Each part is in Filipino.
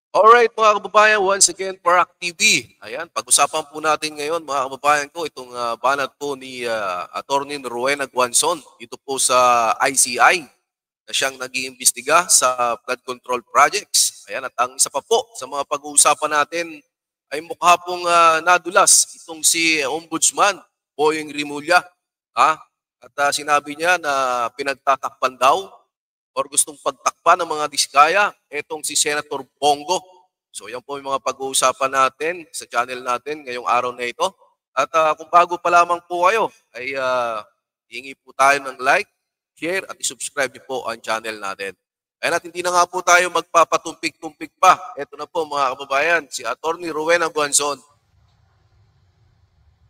Alright mga kababayan, once again, Parak TV. Ayan, pag-usapan po natin ngayon mga kababayan ko itong banat po ni Attorney Rowena Guanzon dito po sa ICI na siyang nag-iimbestiga sa flood control projects. Ayan, at ang isa pa po sa mga pag-uusapan natin ay mukha pong nadulas itong si Ombudsman Boyeng Rimulya. Ha? At sinabi niya na pinagtatakpan daw or gustong pagtakpan ng mga diskaya, etong si Senator Bongo. So yan po yung mga pag-uusapan natin sa channel natin ngayong araw na ito. At kung bago pa lamang po kayo, ay hingi po tayo ng like, share at isubscribe niyo po ang channel natin. Ayan, at hindi na nga po tayo magpapatumpik-tumpik pa. Ito na po mga kababayan, si Attorney Rowena Guanzon.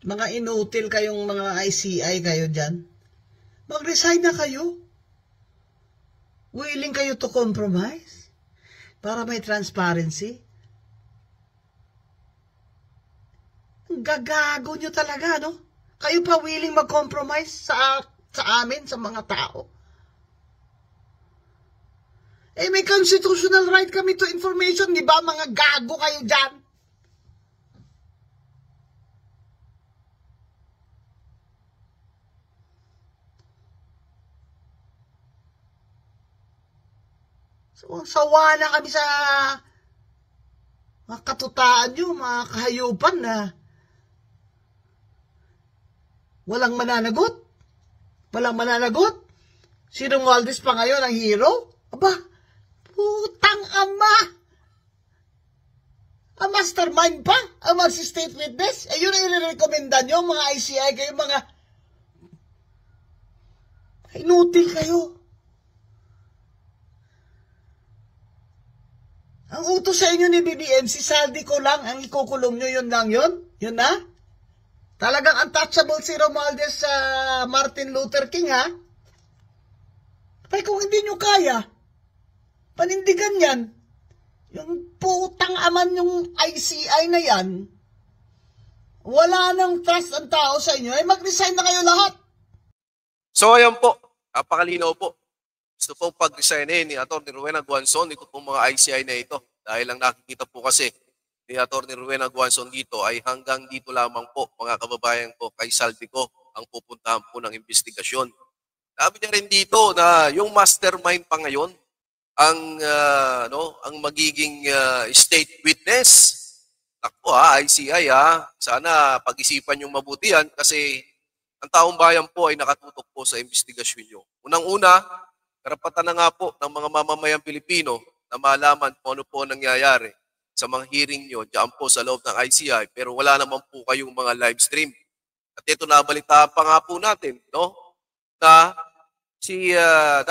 Mga inutil kayong mga ICI kayo dyan. Mag-resign na kayo. Willing kayo to compromise para may transparency. Ang gagago nyo talaga, no? Kayo pa willing mag-compromise sa amin, sa mga tao. May constitutional right kami to information, di ba? Mga gago kayo dyan. So, sawa na kami sa mga katutaan nyo, mga kahayupan na walang mananagot. Walang mananagot. Si Romualdez pa ngayon ang hero? Aba, putang ama! Ang mastermind pa? Ang mag-state witness? Yun ang i-recommenda nyo, mga ICI kayo, mga inutil kayo. Ang utos sa inyo ni BBM, si Saldi ko lang, ang ikukulong nyo, yun lang yun? Yun na? Talagang untouchable si Romualdez sa Martin Luther King, ha? Ay, kung hindi nyo kaya, panindigan yan. Yung putang aman yung ICI na yan, wala nang trust ang tao sa inyo, mag-resign na kayo lahat. So ayan po, napakalinaw po. Gusto pong pag-resignin ni Atty. Rowena Guanzon dito pong mga ICI na ito. Dahil ang nakikita po kasi ni Atty. Rowena Guanzon dito ay hanggang dito lamang po mga kababayan ko kay Saldico ang pupuntahan po ng investigasyon. Sabi niya rin dito na yung mastermind pa ngayon ang magiging state witness. Ako ICI sana pag-isipan yung mabuti yan kasi ang taong bayan po ay nakatutok po sa investigasyon nyo. Unang-una, karapatan na nga po ng mga mamamayang Pilipino na malaman kung ano po nangyayari sa mga hearing nyo dyan po sa loob ng ICI pero wala naman po kayong mga live stream. At ito nabalitaan pa nga po natin, no? Na si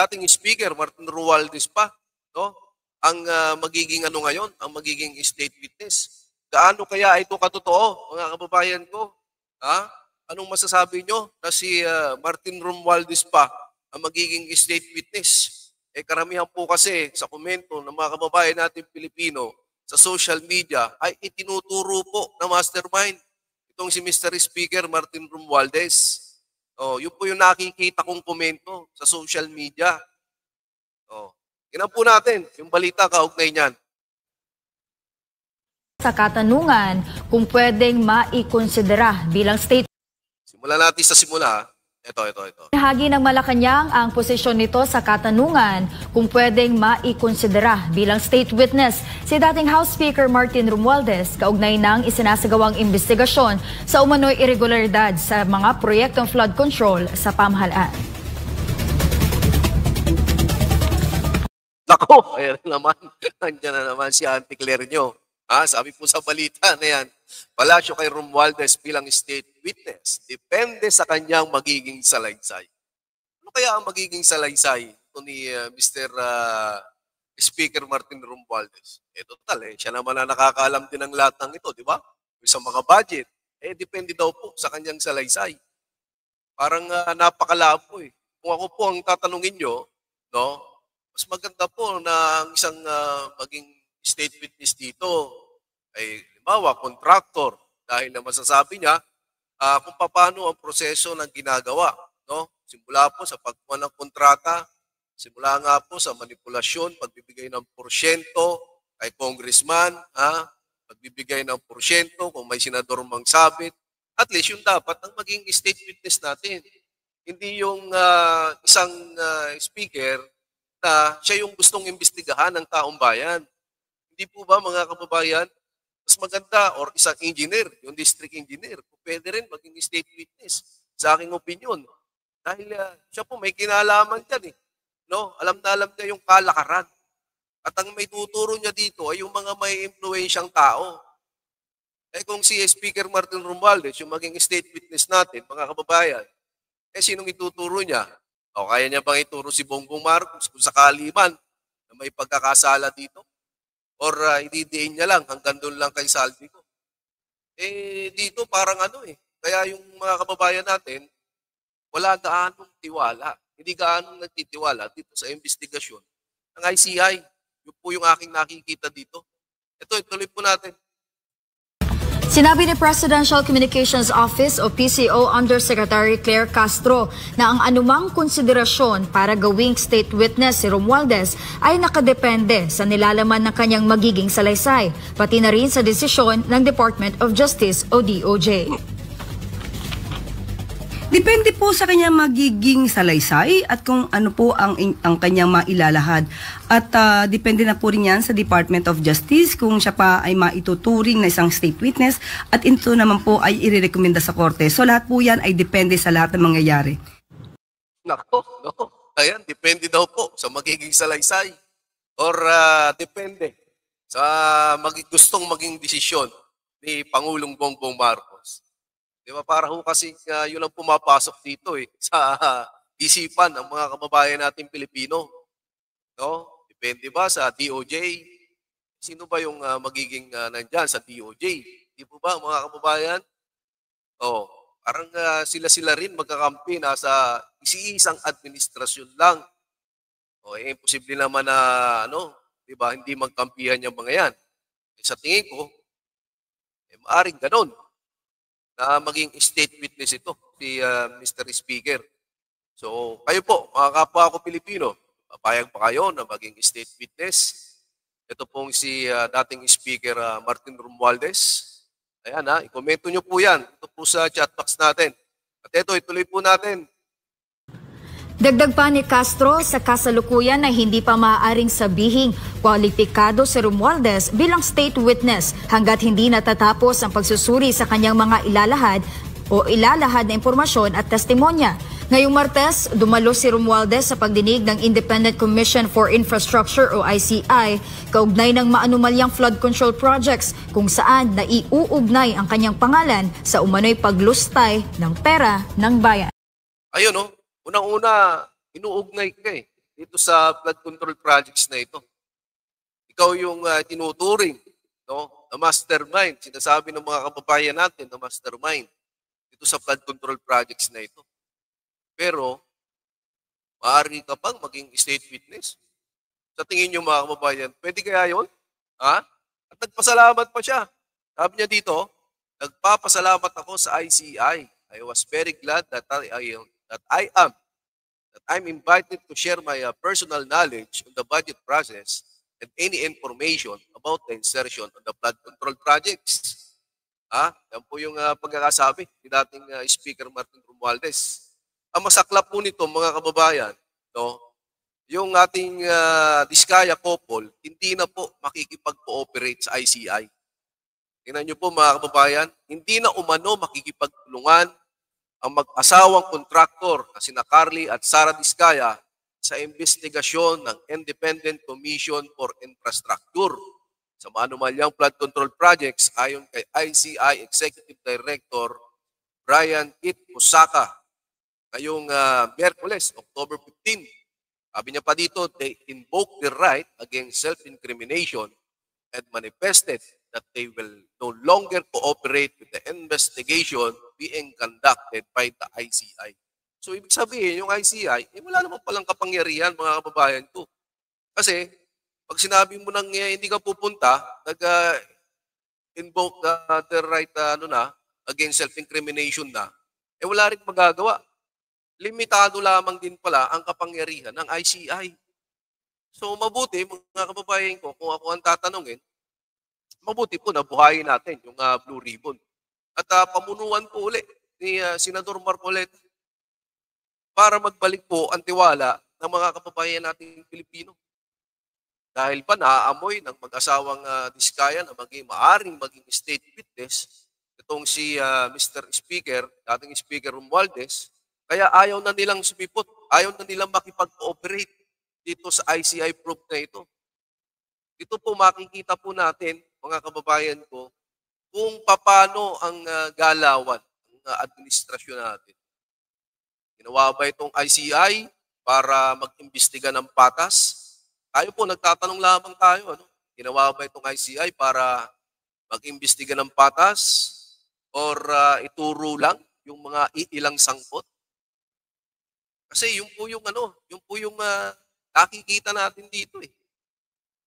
dating speaker Martin Romualdez pa, no? Ang magiging ngayon, ang magiging state witness. Gaano kaya ito katotoo, mga kababayan ko? Ha? Anong masasabi nyo na si Martin Romualdez pa ang magiging state witness? Karamihan po kasi sa komento ng mga kababayan natin Pilipino sa social media ay itinuturo po na mastermind itong si Mr. Speaker Martin Romualdez. Yun po yung nakikita kong komento sa social media. Tingnan po natin yung balita kaugnay niyan. Sa katanungan kung pwedeng maikonsidera bilang state. Simulan natin sa simula. Ito. Bahagi ng Malacanang ang posisyon nito sa katanungan kung pwedeng maikonsidera bilang state witness si dating House Speaker Martin Romualdez kaugnay ng isinasagawang investigasyon sa umano'y irregularidad sa mga proyektong flood control sa pamahalaan. Nako, ayan naman. Nandiyan na naman si Auntie Claire nyo. Sabi po sa balita na yan, palasyo kay Romualdez bilang state witness. Depende sa kanyang magiging salaysay. Ano kaya ang magiging salaysay ito ni Mr. Speaker Martin Romualdez? Total, siya naman na nakakaalam din ng lahat ng ito, di ba? Sa mga budget. Depende daw po sa kanyang salaysay. Parang napakalabo eh. Kung ako po ang tatanungin nyo, no, mas maganda po na ang isang maging state witness dito ay halimbawa, contractor. Dahil na masasabi niya kung paano ang proseso ng ginagawa. No? Simula po sa pagkuha ng kontrata, simula nga po sa manipulasyon, pagbibigay ng porsyento, kay congressman, magbibigay ng porsyento kung may senador mang sabit, at least yung dapat ang maging state witness natin. Hindi yung isang speaker na siya yung gustong imbestigahan ng taong bayan. Hindi po ba mga kababayan, mas maganda or isang engineer, yung district engineer, pwede rin maging state witness sa aking opinion. Dahil siya po may kinalaman dyan eh. No? Alam na alam niya yung kalakaran. At ang may tuturo niya dito ay yung mga may impluensyang tao. Eh kung si Speaker Martin Romualdez, yung maging state witness natin, mga kababayan, eh sinong ituturo niya? O kaya niya bang ituro si Bongbong Marcos kung sakali man na may pagkakasala dito? Or ididiin niya lang, hanggang doon lang kay Saldi ko? Eh dito parang kaya yung mga kababayan natin, wala gaanong tiwala. Hindi gaanong nagtitiwala dito sa investigasyon ng ICI. Yun po yung aking nakikita dito. Ito, ituloy po natin. Sinabi ni Presidential Communications Office o PCO Undersecretary Claire Castro na ang anumang konsiderasyon para gawing state witness si Romualdez ay nakadepende sa nilalaman ng kanyang magiging salaysay, pati na rin sa desisyon ng Department of Justice o DOJ. Depende po sa kanyang magiging salaysay at kung ano po ang kanyang mailalahad. At depende na po rin yan sa Department of Justice kung siya pa ay maituturing na isang state witness at ito naman po ay irerekomenda sa korte. So lahat po yan ay depende sa lahat ng mangyayari. Nako, no. Ayan, depende daw po sa magiging salaysay or depende sa gustong maging desisyon ni Pangulong Bongbong Marcos. Di ba? Para ho kasi yun ang pumapasok dito sa isipan ng mga kababayan natin Pilipino. No? Depende ba sa DOJ? Sino ba yung magiging nandyan sa DOJ? Di po ba mga kababayan? Parang sila rin magkakampi nasa isang administrasyon lang. Imposible naman na di ba, hindi magkampihan yung mga yan. Sa tingin ko, maaring ganon na maging state witness ito, si Mr. Speaker. So, kayo po, mga kapwa ko Pilipino, papayag pa kayo na maging state witness? Ito pong si dating Speaker Martin Romualdez. Ayan i-komento nyo po yan. Ito po sa chat box natin. At ito, ituloy po natin. Dagdag pa ni Castro, sa kasalukuyan na hindi pa maaaring sabihing kwalipikado si Romualdez bilang state witness hanggat hindi natatapos ang pagsusuri sa kanyang mga ilalahad na impormasyon at testimonya. Ngayong Martes, dumalo si Romualdez sa pagdinig ng Independent Commission for Infrastructure o ICI kaugnay ng maanumalyang flood control projects kung saan naiuugnay ang kanyang pangalan sa umano'y paglustay ng pera ng bayan. Ayun unang-una, inuugnay ka dito sa flood control projects na ito. Ikaw yung tinuturing, na mastermind. Sinasabi ng mga kababayan natin na mastermind dito sa flood control projects na ito. Pero, maaari ka bang maging state witness? Sa tingin nyo mga kababayan, pwede kaya yun? At nagpasalamat pa siya. Sabi niya dito, nagpapasalamat ako sa ICI. I was very glad that I'm invited to share my personal knowledge on the budget process and any information about the insertion on the flood control projects. Yan po yung pagkakasabi ni dating Speaker Martin Romualdez. Ang masaklap po nito mga kababayan, yung ating Diskaya couple, hindi na po makikipag-cooperate sa ICI. Tingnan nyo po mga kababayan, hindi na umano makikipagtulungan ang mag-asawang kontraktor na sina Carly at Sara Diskaya sa investigasyon ng Independent Commission for Infrastructure sa maanumalyang flood control projects ayon kay ICI Executive Director Brian Kit Pusaka ngayong Miyerkules, October 15. Sabi niya pa dito, they invoke the right against self-incrimination and manifested that they will no longer cooperate with the investigation being conducted by the ICI. So, ibig sabihin, yung ICI, wala naman palang kapangyarihan, mga kababayan ko. Kasi, pag sinabi mo nang hindi ka pupunta, nag-invoke the right against self-incrimination na, wala rin magagawa. Limitado lamang din pala ang kapangyarihan ng ICI. So mabuti, mga kababayan ko, kung ako ang tatanungin, mabuti po na buhayin natin yung Blue Ribbon. At pamunuan po uli ni Senador Marcoleta para magbalik po ang tiwala ng mga kababayan nating Pilipino. Dahil pa naaamoy ng mag-asawang Diskaya na maaring maging state witness itong si Mr. Speaker, dating Speaker Romualdez, kaya ayaw na nilang sumipot, ayaw na nilang makipag-cooperate dito sa ICI probe na ito. Ito po makikita po natin, mga kababayan ko, kung paano ang galawan ng administrasyon natin. Ginawa ba itong ICI para mag-imbestiga ng patas? Tayo po, nagtatanong lamang tayo, ano? Ginawa ba itong ICI para mag-imbestiga ng patas? Or ituro lang yung mga ilang sangkot? Kasi yun po yung nakikita natin dito eh.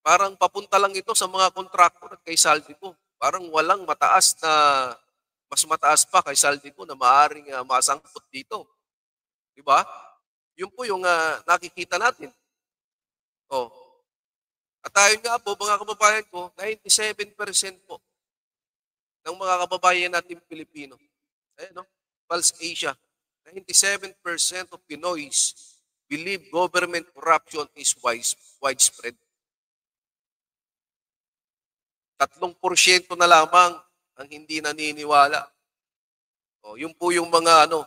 Parang papunta lang ito sa mga kontraktor at kay Saldico. Parang walang mas mataas pa kay Saldico na maaring masangkot dito. Diba? Yun po yung nakikita natin. Oh. At ayun nga po, mga kababayan ko, 97% po ng mga kababayan natin Pilipino. Ayan, no? Pulse Asia. 97% of Pinoys believe government corruption is widespread. 3% na lamang ang hindi naniniwala. O, yun po yung mga no?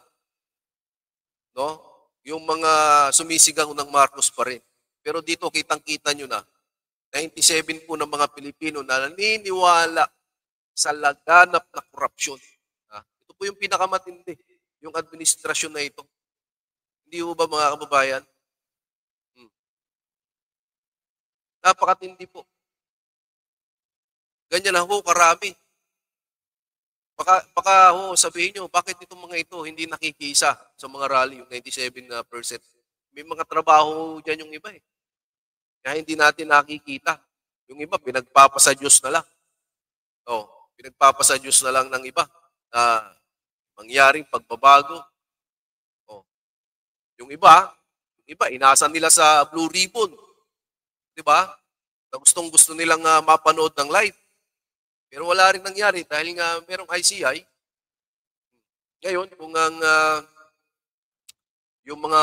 Yung mga sumisigaw ng Marcos pa rin. Pero dito kitang-kita nyo na 97 po ng mga Pilipino na naniniwala sa laganap na korupsyon. Ito po yung pinakamatindi, yung administrasyon na ito. Hindi po ba, mga kababayan? Napakatindi po. Ganyan na ho, karami. Baka sabihin nyo, bakit itong mga ito hindi nakikisa sa mga rally, yung 97%? May mga trabaho dyan yung iba eh. Kaya hindi natin nakikita. Yung iba, pinagpapasa Diyos na lang. Pinagpapasa Diyos na lang ng iba na mangyaring pagbabago. Yung iba, inasa nila sa Blue Ribbon. Diba? Na gustong-gusto nilang mapanood ng live. Pero wala rin nangyari dahil nga merong ICI. Ngayon, kung ang yung mga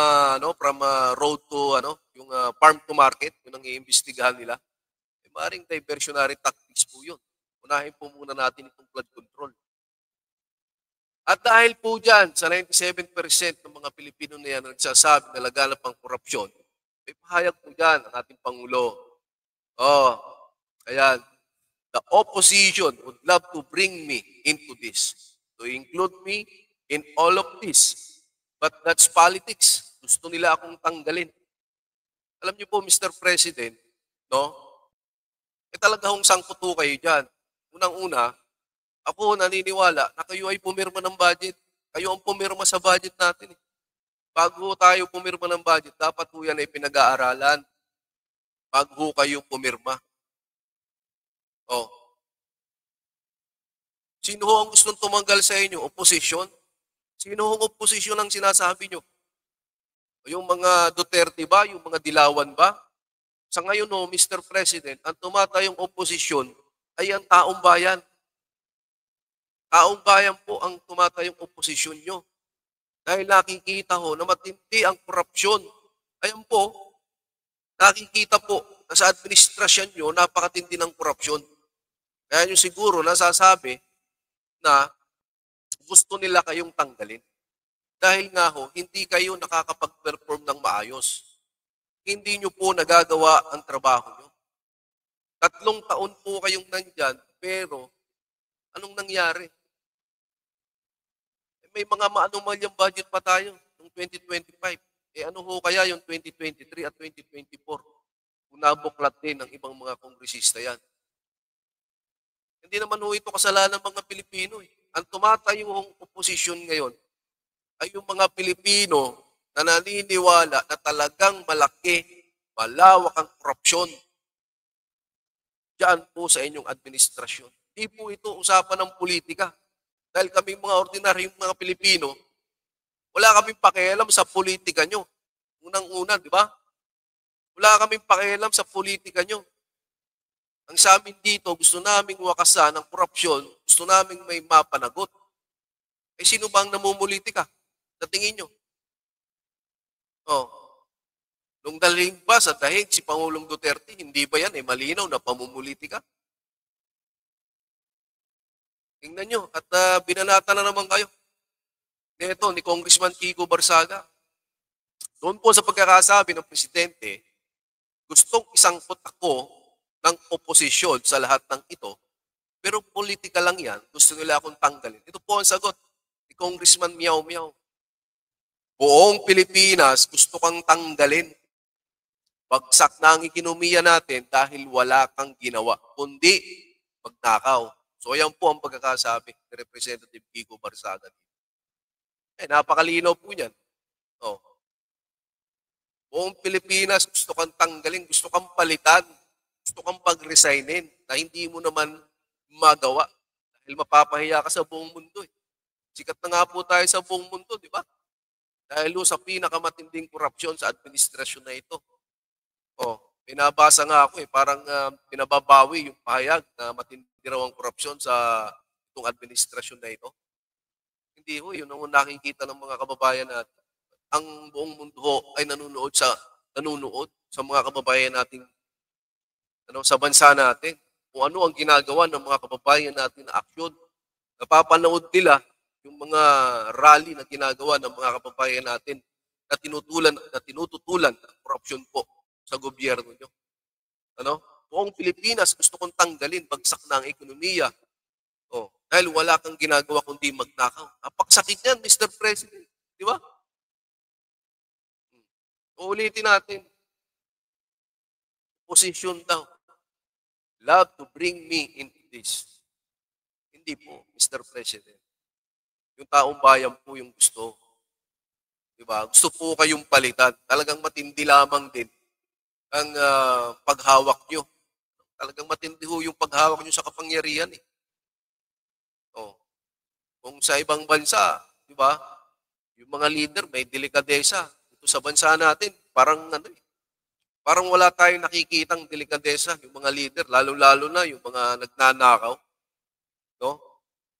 from road to yung farm to market, yun ang iimbestigahan nila, maaaring diversionary tactics po yun. Unahin po muna natin itong flood control. At dahil po dyan, sa 97% ng mga Pilipino na yan nagsasabi na laganap ang korupsyon, may pahayag po dyan ang ating Pangulo. Ayan. The opposition would love to bring me into this, to include me in all of this. But that's politics. Gusto nila akong tanggalin. Alam niyo po, Mr. President, talaga hong sangkuto kayo dyan. Unang-una, ako naniniwala na kayo ay pumirma ng budget. Kayo ang pumirma sa budget natin. Bago tayo pumirma ng budget, dapat po yan ay pinag-aaralan. Bago kayo pumirma. Sino ho ang gustong tumanggal sa inyo? Opposition? Sino ho ang opposition ang sinasabi nyo? Yung mga Duterte ba? Yung mga Dilawan ba? Sa ngayon Mr. President, ang tumatayong opposition ay ang taong bayan. Taong bayan po ang tumatayong opposition nyo. Dahil nakikita ho na matindi ang korupsyon. Ayan po, nakikita po na sa administrasyon nyo, napakatindi ng korupsyon. Kaya nyo siguro nasasabi na gusto nila kayong tanggalin. Dahil nga ho, hindi kayo nakakapag-perform ng maayos. Hindi nyo po nagagawa ang trabaho nyo. 3 taon po kayong nandyan, pero anong nangyari? May mga maanumalyang budget pa tayo noong 2025. Ano ho kaya yung 2023 at 2024? Kung nabuklat din ng ibang mga kongresista yan. Hindi naman ho ito kasalanan ng mga Pilipino. Ang tumatayong oposisyon ngayon ay yung mga Pilipino na naniniwala na talagang malaki, malawak ang korupsyon diyan po sa inyong administrasyon. Hindi po ito usapan ng politika. Dahil kaming mga ordinaryong mga Pilipino, wala kaming pakialam sa politika nyo. Unang-una, di ba? Wala kaming pakialam sa politika nyo. Ang sa amin dito, gusto naming wakasan ang korupsyon, gusto naming may mapanagot. Eh sino ba ang namumulitika? Sa tingin nyo? Oh. Nung daling ba sa dahig si Pangulong Duterte, hindi ba yan malinaw na pamumulitika? Tingnan nyo, at binanata na naman kayo. Ito, ni Congressman Kiko Barsaga. Doon po sa pagkakasabi ng Presidente, gustong isangkot ako ng oposisyon sa lahat ng ito, pero politika lang yan, gusto nila akong tanggalin. Ito po ang sagot ni Congressman Miao Miao. Buong Pilipinas gusto kang tanggalin. Bagsak na ang ekonomiya natin dahil wala kang ginawa, kundi magnakaw. So yan po ang pagkakasabi ni Representative Kiko Barsaga. Napakalinaw po yan. Oh. Buong Pilipinas gusto kang tanggalin, gusto kang palitan, gusto kang pag-resignin na hindi mo naman magawa dahil mapapahiya ka sa buong mundo. Sikat na nga po tayo sa buong mundo, di ba? Dahil sa pinakamatinding korupsyon sa administrasyon na ito. Oh, pinabasa nga ako parang pinababawi yung pahayag na matindi raw ang korupsyon sa itong administrasyon na ito. Hindi ho, yun ang nakikita ng mga kababayan natin. Ang buong mundo ay nanonood sa mga kababayan nating sa bansa natin. Kung ano ang ginagawa ng mga kababayan natin na aksyon. Napapanood nila yung mga rally na ginagawa ng mga kababayan natin na tinututulan ng korupsyon po sa gobyerno nyo. Buong Pilipinas gusto kong tanggalin, bagsak na ang ekonomiya. Dahil wala kang ginagawa kundi magnakaw. Napaksakit yan, Mr. President. Di ba? Uulitin natin. Position daw. Love to bring me into this. Hindi po, Mr. President. Yung taong bayan po yung gusto. Diba? Gusto po kayong palitan. Talagang matindi lamang din ang paghawak nyo. Talagang matindi ho yung paghawak nyo sa kapangyarihan. Kung sa ibang bansa, diba? Yung mga leader may delikadesa. Ito sa bansa natin, parang parang wala tayong nakikitang delikadesa, yung mga leader, lalo-lalo na yung mga nagnanakaw.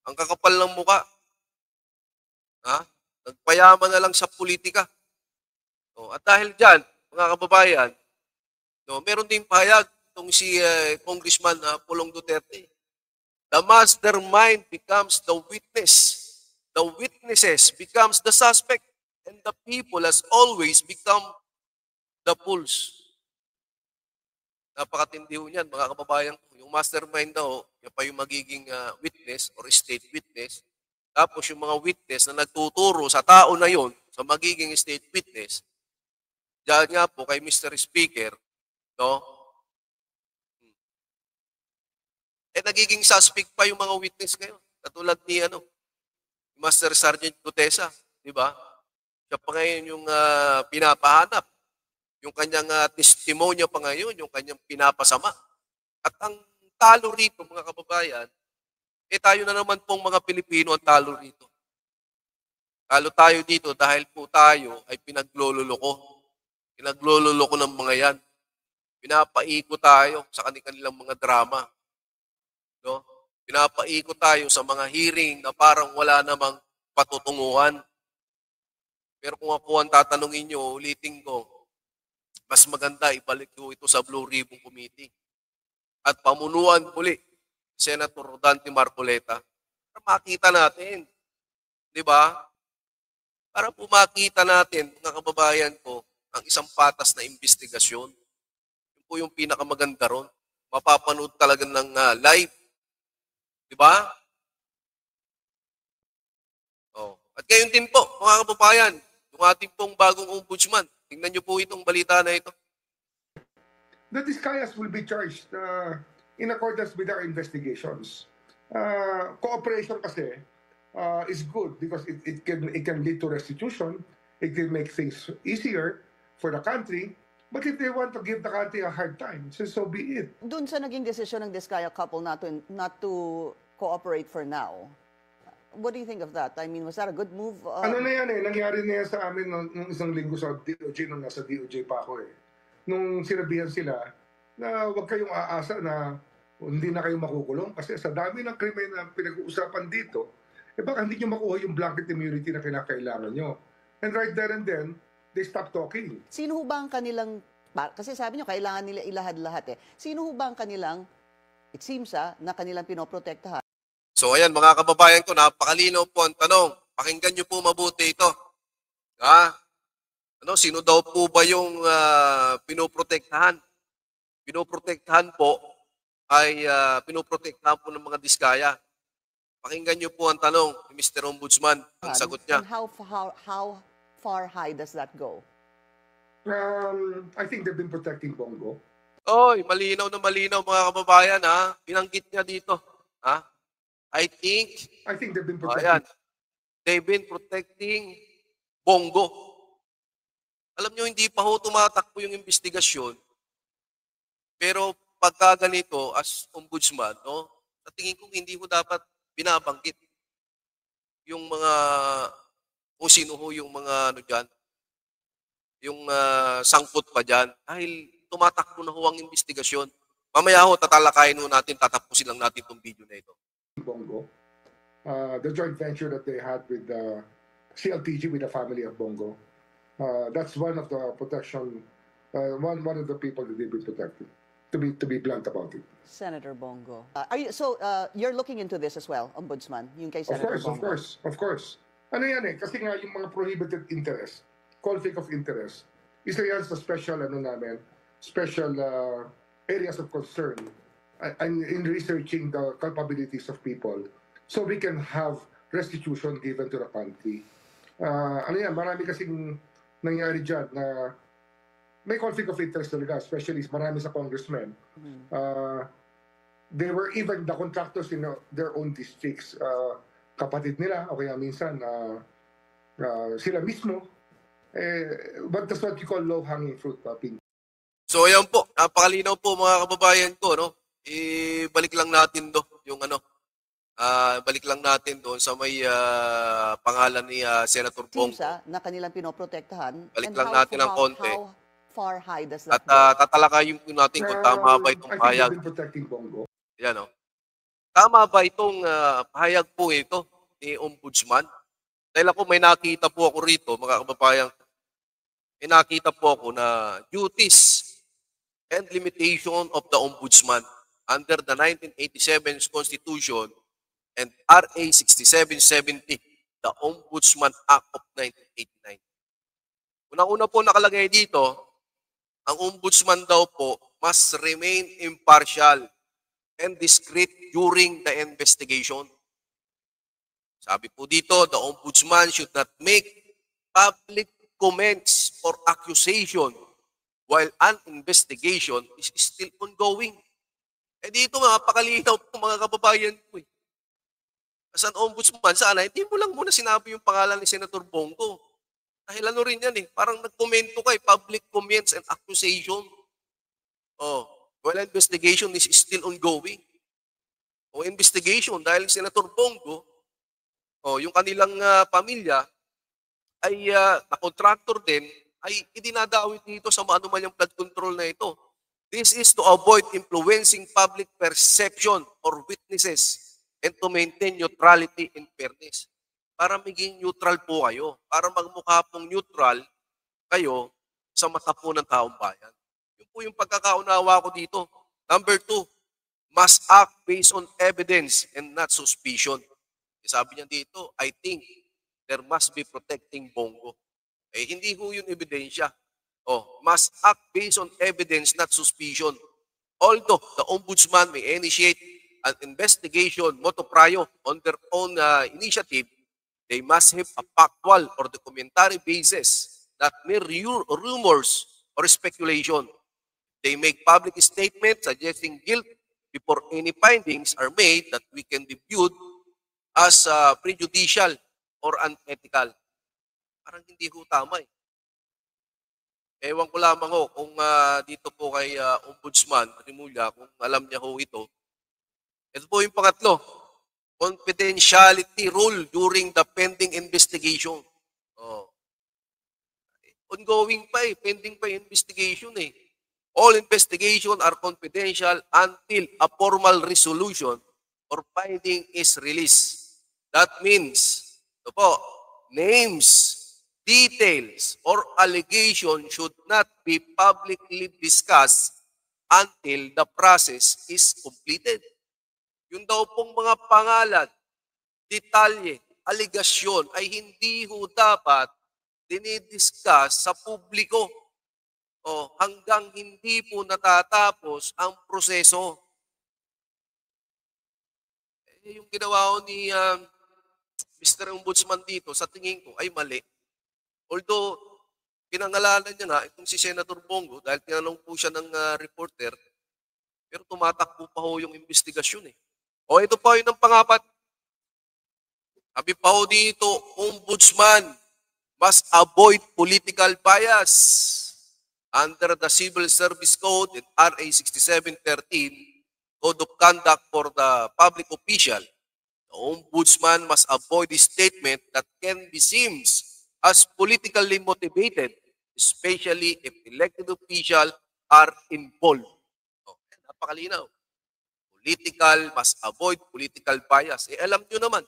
Ang kakapal ng muka. Nagpayaman na lang sa politika. At dahil dyan, mga kababayan, meron din pahayag itong si Congressman Pulong Duterte. The mastermind becomes the witness. The witnesses becomes the suspect. And the people as always become the fools. Napakatindi ho niyan, mga kababayan. Yung mastermind daw, yan pa yung magiging witness or state witness. Tapos yung mga witness na nagtuturo sa tao na yon sa magiging state witness, diyan nga po kay Mr. Speaker, nagiging suspect pa yung mga witness ngayon. Katulad ni Master Sergeant Gutesa, di ba? Siya pa ngayon yung pinapahanap. Yung kanyang testimonya pa ngayon, yung kanyang pinapasama. At ang talo rito, mga kababayan, tayo na naman pong mga Pilipino ang talo rito. Talo tayo dito dahil po tayo ay pinaglololoko. Pinaglololoko ng mga yan. Pinapaiko tayo sa kanilang mga drama. Pinapaiko tayo sa mga hearing na parang wala namang patutunguhan. Pero kung ako ang tatanungin nyo, ulitin ko, mas maganda ibalik ko ito sa Blue Ribbon Committee. At pamunuan muli Senator Rodante Marcoleta para makita natin. Di ba? Para po makita natin, mga kababayan ko, ang isang patas na investigasyon. Yun po yung pinakamaganda ron. Mapapanood talaga ng live. Di ba? At gayon din po, mga kababayan, yung ating pong bagong ombudsman. Tingnan niyo po itong balita na ito. The Discayas will be charged in accordance with our investigations. Cooperation kasi is good because it can lead to restitution. It can make things easier for the country. But if they want to give the country a hard time, so be it. Doon sa naging desisyon ng Discaya couple not to cooperate for now, what do you think of that? I mean, was that a good move? Ano na yan nangyari na yan sa amin nung isang linggo sa DOJ nung nasa DOJ pa ako . nung sinabihan sila na huwag kayong aasa na hindi na kayo makukulong kasi sa dami ng krimen na pinag-uusapan dito, baka hindi nyo makuha yung blanket immunity na kinakailangan nyo. And right there and then, they stop talking. Sino ho ba ang kanilang, kasi sabi nyo, kailangan nila ilahad-lahat eh. Sino ho ba ang kanilang, it seems na kanilang pinoprotektahan? So ayan mga kababayan ko, napakalinaw po ang tanong. Pakinggan nyo po mabuti ito. Sino daw po ba yung pinoprotektahan? Pinoprotektahan po ay pinoprotektahan po ng mga diskaya. Pakinggan niyo po ang tanong ni Mr. Ombudsman. Ang sagot niya. And how far high does that go? I think they've been protecting Bongo. Oy, malinaw na malinaw mga kababayan ha. Binanggit niya dito. Ha? I think they've been protecting. Ayan. They've been protecting Bongo. Alam niyo, hindi pa ho tumatakbo yung investigasyon. Pero pagka ganito, as ombudsman, no, sa tingin ko hindi ko dapat binabanggit yung mga, kung sino ho yung mga, dyan, yung sangkot pa dyan, dahil tumatakbo na ho ang investigasyon. Mamaya ho, tatalakayin ho natin, tatapusin lang natin itong video na ito. Bongo. The joint venture that they had with CLTG, with the family of Bongo. That's one of the protection, one of the people that they've been protecting. To be blunt about it. Senator Bongo. You're looking into this as well, Ombudsman? Yung kay Senator Bongo. Of course. Ano yan eh, kasi nga yung mga prohibited interest, conflict of interest, isa yan sa special, special areas of concern in researching the culpabilities of people so we can have restitution given to the country. Marami kasing nangyari dyan na may conflict of interest talaga, especially marami sa congressmen. They were even the contractors in their own districts. Kapatid nila, o kaya minsan sila mismo. But that's what you call low-hanging fruit, Ping. So ayan po, napakalinaw po mga kababayan ko, no? Balik lang natin yung balik lang natin doon sa may pangalan ni Senator Bongo. Na kanilang pinoprotektahan. Balik lang natin ng konti. How far high does that go? At tatalakayin po natin kung tama ba itong pahayag. Yan, no? Tama ba itong pahayag po ito ni Ombudsman? Dahil ako may nakita po ako rito, mga kababayan, may nakita po ako na duties and limitation of the Ombudsman under the 1987 Constitution and RA 6770, the Ombudsman Act of 1989. Unang-una po nakalagay dito, ang ombudsman daw po must remain impartial and discreet during the investigation. Sabi po dito, the ombudsman should not make public comments or accusation while an investigation is still ongoing. Dito mapakalinaw po mga kababayan ko. As an ombudsman, sana hindi mo lang muna sinabi yung pangalan ni Senator Bongo. Dahil rin yan parang nagkomento public comments and accusation. Well, investigation is still ongoing. Investigation dahil Senator Bongo, yung kanilang pamilya ay na contractor din, ay idinadawit dito sa maanumalyang flood control na ito. This is to avoid influencing public perception or witnesses and to maintain neutrality and fairness. Para maging neutral po kayo, para magmukha pong neutral kayo sa mata po ng taong bayan. Yun po yung pagkakaunawa ko dito. Number 2, must act based on evidence and not suspicion. Sabi niya dito, I think there must be protecting Bongo. Hindi ho yun ebidensya. Must act based on evidence, not suspicion. Although the ombudsman may initiate an investigation motu proprio on their own initiative, they must have a factual or documentary basis, not mere rumors or speculation. They make public statements suggesting guilt before any findings are made that we can be viewed as prejudicial or unethical. Parang hindi ho tama Ewan ko lamang kung dito po kay Ombudsman Rimulya, kung alam niya ho ito. Ito po yung pangatlo. Confidentiality rule during the pending investigation. Ongoing pa pending pa yung investigation All investigations are confidential until a formal resolution or finding is released. That means, ito po, names, details, or allegation should not be publicly discussed until the process is completed. Yung daw pong mga pangalan, detalye, aligasyon ay hindi ho dapat dinidiscuss sa publiko hanggang hindi po natatapos ang proseso. Yung ginawa ko ni Mr. Ombudsman dito, sa tingin ko ay mali. Although, pinangalanan niya nga itong si Senator Bongo dahil tinanong po siya ng reporter, pero tumatakbo pa ho yung investigasyon eh. Ito pa yun ang pangapat. Sabi pa ho dito, Ombudsman must avoid political bias. Under the Civil Service Code and RA 6713, Code of Conduct for the Public Official, the Ombudsman must avoid a statement that can be seen as politically motivated, especially if elected officials are involved. Napakalinaw. Must avoid political bias. Alam nyo naman,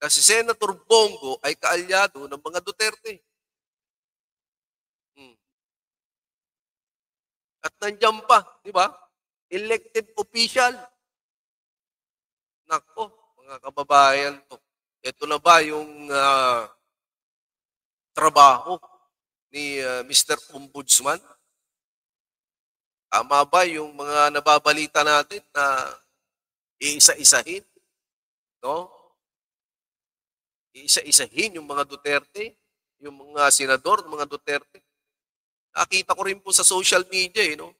kasi Senator Bongo ay kaalyado ng mga Duterte. At nandiyan pa, di ba? Elected official. Nako, mga kababayan to. Ito na ba yung trabaho ni Mr. Ombudsman? Tama ba yung mga nababalita natin na iisa-isahin? No? Iisa-isahin yung mga Duterte, yung mga senador, mga Duterte. Nakita ko rin po sa social media, no?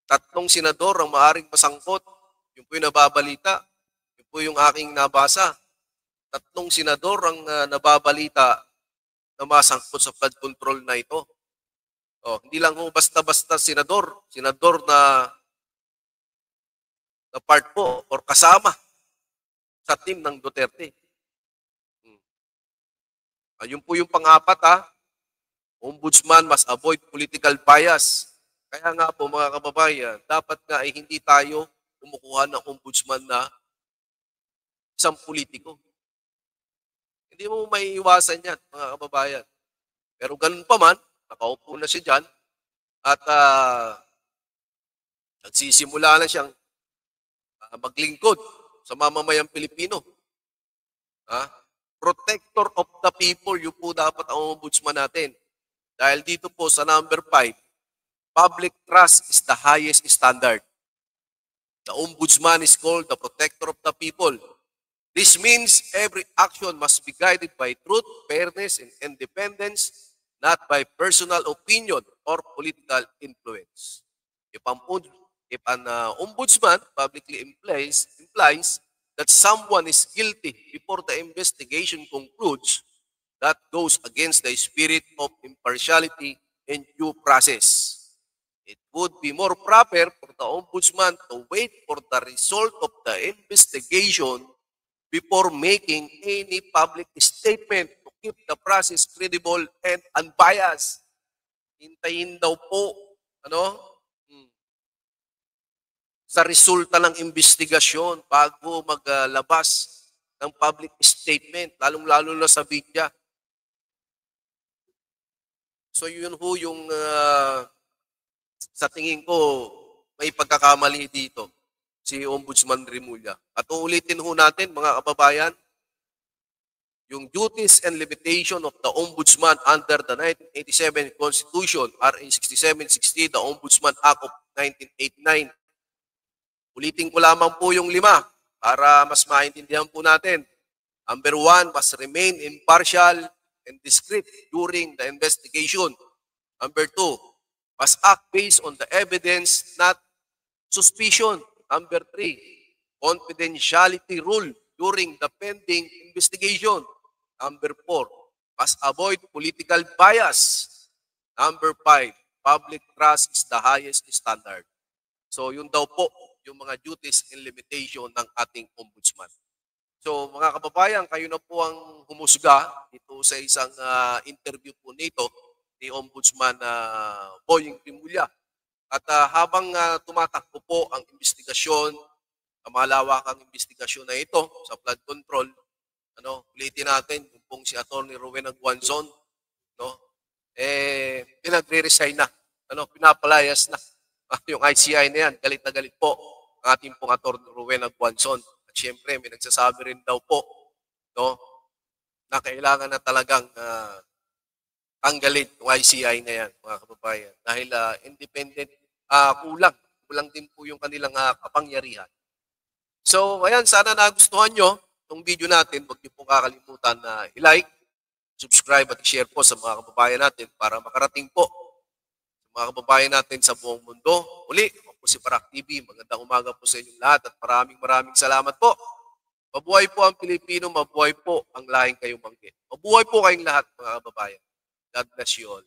3 senador ang maaring masangkot. Yung po yung nababalita. Yung po yung aking nabasa. 3 senador ang nababalita na masangkot sa flood control na ito. Hindi lang po basta-basta senador. Senador na part po or kasama sa team ng Duterte. Ayun po yung pang-apat, Ombudsman must avoid political bias. Kaya nga po mga kababayan, dapat nga ay hindi tayo kumukuha ng ombudsman na isang politiko. Hindi mo maiiwasan yan mga kababayan. Pero ganun pa man, nakaupo na siya dyan at nagsisimula na siyang maglingkod sa mamamayang Pilipino. Protector of the people, yun po dapat ang ombudsman natin. Dahil dito po sa number 5, public trust is the highest standard. The ombudsman is called the protector of the people. This means every action must be guided by truth, fairness, and independence, not by personal opinion or political influence. If an ombudsman publicly implies that someone is guilty before the investigation concludes, that goes against the spirit of impartiality and due process. It would be more proper for the ombudsman to wait for the result of the investigation before making any public statement to keep the process credible and unbiased. Hintayin daw po, sa resulta ng investigasyon bago maglabas ng public statement, lalong-lalo na sa media. So yun ho yung sa tingin ko may pagkakamali dito si Ombudsman Remulla. At uulitin ho natin mga kababayan, yung duties and limitation of the Ombudsman under the 1987 Constitution, RA 6760, the Ombudsman Act of 1989. Ulitin ko lamang po yung 5 para mas maintindihan po natin. Number 1, must remain impartial and discreet during the investigation. Number 2, must act based on the evidence, not suspicion. Number 3, confidentiality rule during the pending investigation. Number 4, must avoid political bias. Number 5, public trust is the highest standard. So yun daw po yung mga duties and limitation ng ating ombudsman. So mga kababayan, kayo na po ang humusga dito sa isang interview po nito ni Ombudsman Boying Rimulya. At habang tumatakbo po ang investigasyon, ang malawakang investigasyon na ito sa flood control, ulitin natin yung pong si Atty. Rowena Guanzon, pinagre-resign na, pinapalayas na yung ICI na yan. Galit na galit po ang ating pong Atty. Rowena Guanzon. At syempre, may nagsasabi rin daw po, na kailangan na talagang tanggalin yung ICI na yan, mga kababayan. Dahil independent, kulang din po yung kanilang kapangyarihan. So, ayan, sana nagustuhan nyo itong video natin. Huwag niyo pong kakalimutan na i-like, subscribe at i-share po sa mga kababayan natin para makarating po sa mga kababayan natin sa buong mundo. Uli, ako po si Parak TV. Magandang umaga po sa inyong lahat at maraming salamat po. Mabuhay po ang Pilipino, mabuhay po ang lahing kayong bangkit. Mabuhay po kayong lahat, mga kababayan. God bless you all.